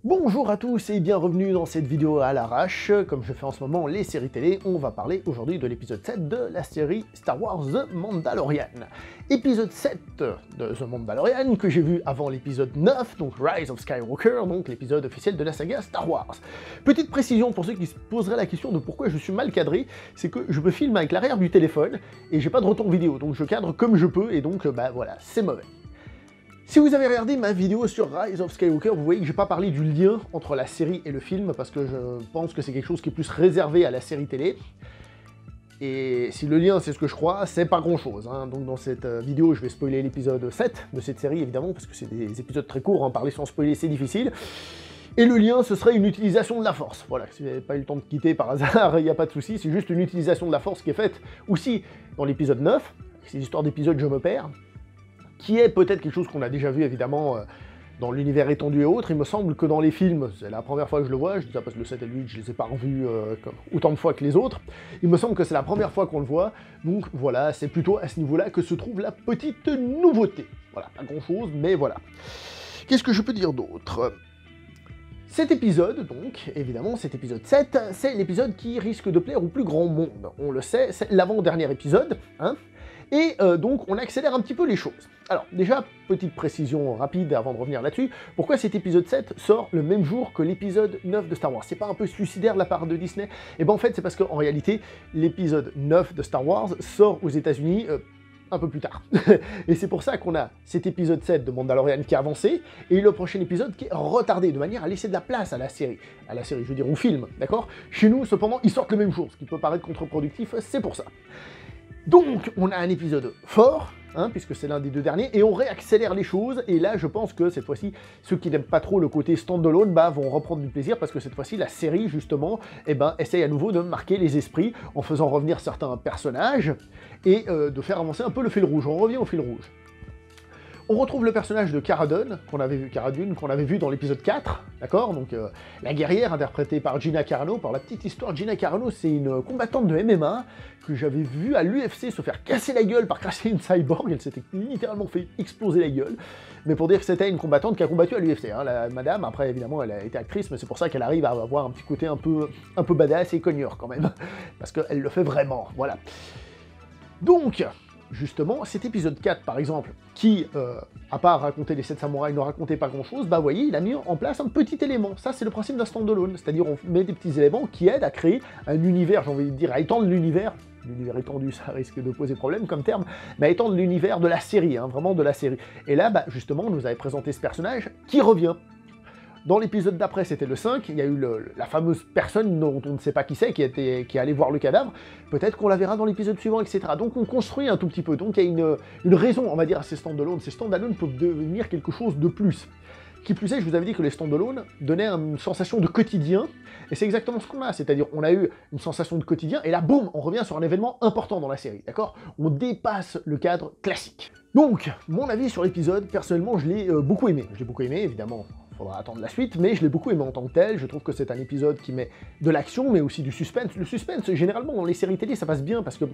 Bonjour à tous et bienvenue dans cette vidéo à l'arrache. Comme je fais en ce moment les séries télé, on va parler aujourd'hui de l'épisode 7 de la série Star Wars The Mandalorian. Épisode 7 de The Mandalorian que j'ai vu avant l'épisode 9, donc Rise of Skywalker, donc l'épisode officiel de la saga Star Wars. Petite précision pour ceux qui se poseraient la question de pourquoi je suis mal cadré, c'est que je me filme avec l'arrière du téléphone et j'ai pas de retour vidéo, donc je cadre comme je peux et donc bah voilà, c'est mauvais. Si vous avez regardé ma vidéo sur Rise of Skywalker, vous voyez que j'ai pas parlé du lien entre la série et le film, parce que je pense que c'est quelque chose qui est plus réservé à la série télé. Et si le lien, c'est ce que je crois, c'est pas grand-chose. Hein. Donc dans cette vidéo, je vais spoiler l'épisode 7 de cette série, évidemment, parce que c'est des épisodes très courts, hein. Parler sans spoiler, c'est difficile. Et le lien, ce serait une utilisation de la force. Voilà, si vous n'avez pas eu le temps de quitter par hasard, il n'y a pas de souci, c'est juste une utilisation de la force qui est faite aussi dans l'épisode 9. Ces histoires d'épisodes, je me perds. Qui est peut-être quelque chose qu'on a déjà vu évidemment dans l'univers étendu et autres. Il me semble que dans les films, c'est la première fois que je le vois, je dis ça parce que le 7 et le 8, je les ai pas revus autant de fois que les autres. Il me semble que c'est la première fois qu'on le voit, donc voilà, c'est plutôt à ce niveau-là que se trouve la petite nouveauté. Voilà, pas grand-chose, mais voilà. Qu'est-ce que je peux dire d'autre ? Cet épisode, donc, évidemment, cet épisode 7, c'est l'épisode qui risque de plaire au plus grand monde. On le sait, c'est l'avant-dernier épisode, hein. Et donc on accélère un petit peu les choses. Alors déjà, petite précision rapide avant de revenir là-dessus, pourquoi cet épisode 7 sort le même jour que l'épisode 9 de Star Wars? C'est pas un peu suicidaire de la part de Disney? Et ben en fait c'est parce qu'en réalité, l'épisode 9 de Star Wars sort aux États-Unis un peu plus tard. Et c'est pour ça qu'on a cet épisode 7 de Mandalorian qui est avancé, et le prochain épisode qui est retardé, de manière à laisser de la place à la série, je veux dire au film, d'accord? Chez nous, cependant, ils sortent le même jour, ce qui peut paraître contre-productif, c'est pour ça. Donc, on a un épisode fort, hein, puisque c'est l'un des deux derniers, et on réaccélère les choses, et là, je pense que cette fois-ci, ceux qui n'aiment pas trop le côté stand-alone, bah, vont reprendre du plaisir, parce que cette fois-ci, la série, justement, essaye à nouveau de marquer les esprits, en faisant revenir certains personnages, et de faire avancer un peu le fil rouge. On revient au fil rouge. On retrouve le personnage de Cara Dune, qu'on avait vu dans l'épisode 4, d'accord? Donc la guerrière interprétée par Gina Carano. Par la petite histoire, Gina Carano, c'est une combattante de MMA que j'avais vue à l'UFC se faire casser la gueule par casser une cyborg. Elle s'était littéralement fait exploser la gueule. Mais pour dire que c'était une combattante qui a combattu à l'UFC, hein, la madame. Après, évidemment, elle a été actrice, mais c'est pour ça qu'elle arrive à avoir un petit côté un peu badass et cogneur quand même. Parce qu'elle le fait vraiment, voilà. Donc, justement, cet épisode 4, par exemple, qui, à part raconter les 7 samouraïs, ne racontait pas grand-chose, bah vous voyez, il a mis en place un petit élément. Ça, c'est le principe d'un stand-alone, c'est-à-dire on met des petits éléments qui aident à créer un univers, j'ai envie de dire, à étendre l'univers. L'univers étendu, ça risque de poser problème comme terme, mais à étendre l'univers de la série, hein, vraiment de la série. Et là, bah, justement, on nous avait présenté ce personnage qui revient. Dans l'épisode d'après, c'était le 5, il y a eu la fameuse personne dont on ne sait pas qui c'est, qui est allée voir le cadavre, peut-être qu'on la verra dans l'épisode suivant, etc. Donc on construit un tout petit peu, donc il y a une raison, on va dire, à ces stand-alone. Ces stand-alone peuvent devenir quelque chose de plus. Qui plus est, je vous avais dit que les stand-alone donnaient une sensation de quotidien, et c'est exactement ce qu'on a, c'est-à-dire on a eu une sensation de quotidien, et là, boum, on revient sur un événement important dans la série, d'accord? On dépasse le cadre classique. Donc, mon avis sur l'épisode, personnellement, je l'ai beaucoup aimé. Je l'ai beaucoup aimé, évidemment. Faudra attendre la suite, mais je l'ai beaucoup aimé en tant que tel. Je trouve que c'est un épisode qui met de l'action, mais aussi du suspense. Le suspense, généralement, dans les séries télé, ça passe bien, parce que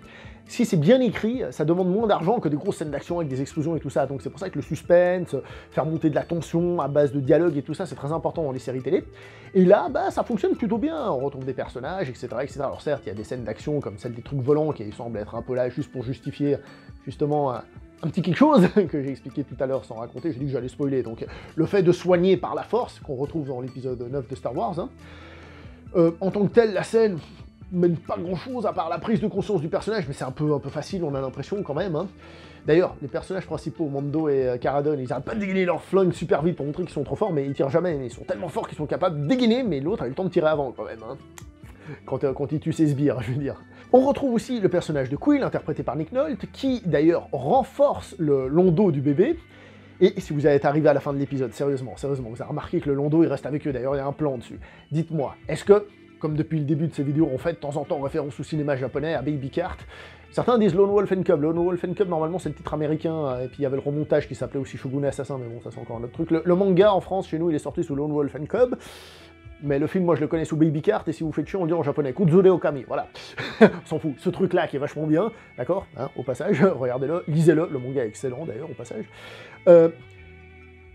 si c'est bien écrit, ça demande moins d'argent que des grosses scènes d'action avec des explosions et tout ça. Donc c'est pour ça que le suspense, faire monter de la tension à base de dialogue et tout ça, c'est très important dans les séries télé. Et là, bah, ça fonctionne plutôt bien. On retrouve des personnages, etc., etc. Alors certes, il y a des scènes d'action, comme celle des trucs volants, qui semblent être un peu là juste pour justifier, justement, un petit quelque chose que j'ai expliqué tout à l'heure sans raconter, j'ai dit que j'allais spoiler, donc le fait de soigner par la force, qu'on retrouve dans l'épisode 9 de Star Wars, hein. En tant que tel, la scène mène pas grand-chose à part la prise de conscience du personnage, mais c'est un peu facile, on a l'impression quand même, hein. D'ailleurs, les personnages principaux, Mando et Cara Dune, ils arrêtent pas de dégainer leur flingue super vite pour montrer qu'ils sont trop forts, mais ils tirent jamais, mais ils sont tellement forts qu'ils sont capables de dégainer, mais l'autre a eu le temps de tirer avant quand même, hein. Quand il tue ses sbires, je veux dire. On retrouve aussi le personnage de Quill, interprété par Nick Nolte, qui d'ailleurs renforce le long dos du bébé. Et si vous êtes arrivé à la fin de l'épisode, sérieusement, vous avez remarqué que le long dos il reste avec eux, d'ailleurs il y a un plan dessus. Dites-moi, est-ce que, comme depuis le début de ces vidéos, on fait de temps en temps référence au cinéma japonais, à Baby Cart, certains disent Lone Wolf and Cub. Lone Wolf and Cub, normalement c'est le titre américain, et puis il y avait le remontage qui s'appelait aussi Shogun Assassin, mais bon, ça c'est encore un autre truc. Le manga en France, chez nous, il est sorti sous Lone Wolf and Cub. Mais le film, moi, je le connais sous Baby Cart, et si vous faites chier, on le dit en japonais. Kuzure Okami, voilà. On s'en fout. Ce truc-là, qui est vachement bien, d'accord, hein, au passage, regardez-le, lisez-le, le manga est excellent, d'ailleurs, au passage.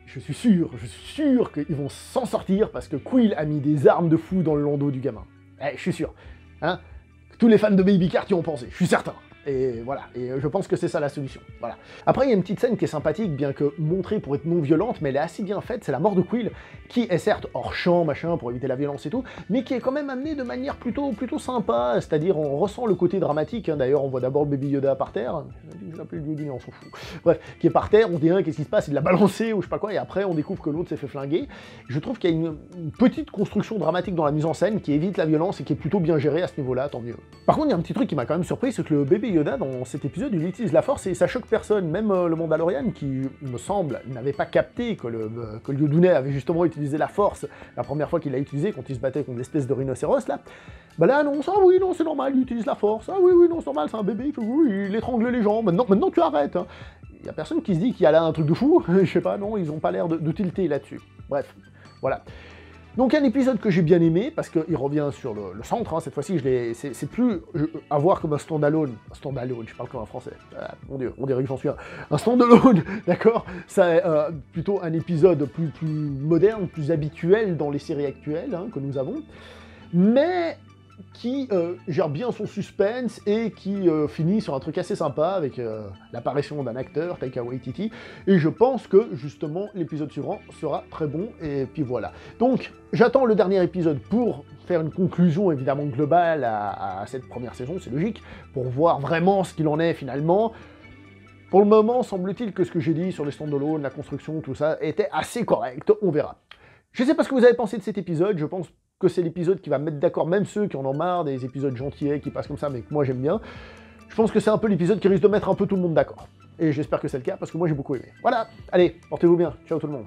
je suis sûr qu'ils vont s'en sortir parce que Quill a mis des armes de fou dans le landau du gamin. Je suis sûr. Hein, tous les fans de Baby Cart y ont pensé, je suis certain. Et voilà, et je pense que c'est ça la solution. Voilà. Après, il y a une petite scène qui est sympathique, bien que montrée pour être non violente, mais elle est assez bien faite, c'est la mort de Quill, qui est certes hors champ, machin, pour éviter la violence et tout, mais qui est quand même amenée de manière plutôt sympa, c'est-à-dire on ressent le côté dramatique, hein. D'ailleurs on voit d'abord le Baby Yoda par terre, je l'appelle le Yoda, on s'en fout, bref, qui est par terre, on dit qu'est-ce qui se passe, il l'a balancé ou je sais pas quoi, et après on découvre que l'autre s'est fait flinguer. Je trouve qu'il y a une petite construction dramatique dans la mise en scène qui évite la violence et qui est plutôt bien gérée à ce niveau-là, tant mieux. Par contre, il y a un petit truc qui m'a quand même surpris, c'est que le bébé Yoda, dans cet épisode, il utilise la force et ça choque personne, même le Mandalorian qui, me semble, n'avait pas capté que le Yodunais avait justement utilisé la force la première fois qu'il l'a utilisé, quand il se battait contre l'espèce de rhinocéros, là. Bah là, non, ça, oui, non, c'est normal, il utilise la force, ah oui, non, c'est normal, c'est un bébé, il étrangle les gens, maintenant tu arrêtes, hein. Il y a personne qui se dit qu'il y a là un truc de fou, je sais pas, non, ils ont pas l'air de tilter là-dessus. Bref, voilà. Donc un épisode que j'ai bien aimé, parce qu'il revient sur le centre, hein, cette fois-ci, c'est plus à voir comme un standalone, je parle comme un français, mon dieu, on dirait que j'en suis un standalone, d'accord. C'est plutôt un épisode plus moderne, plus habituel dans les séries actuelles, hein, que nous avons, mais qui gère bien son suspense et qui finit sur un truc assez sympa avec l'apparition d'un acteur, Taika Waititi, et je pense que justement l'épisode suivant sera très bon, et puis voilà. Donc j'attends le dernier épisode pour faire une conclusion évidemment globale à cette première saison, c'est logique, pour voir vraiment ce qu'il en est finalement. Pour le moment, semble-t-il que ce que j'ai dit sur les standalone, la construction, tout ça, était assez correct, on verra. Je sais pas ce que vous avez pensé de cet épisode, je pense que c'est l'épisode qui va mettre d'accord même ceux qui en ont marre des épisodes gentillets qui passent comme ça, mais que moi j'aime bien. Je pense que c'est un peu l'épisode qui risque de mettre un peu tout le monde d'accord. Et j'espère que c'est le cas, parce que moi j'ai beaucoup aimé. Voilà, allez, portez-vous bien, ciao tout le monde.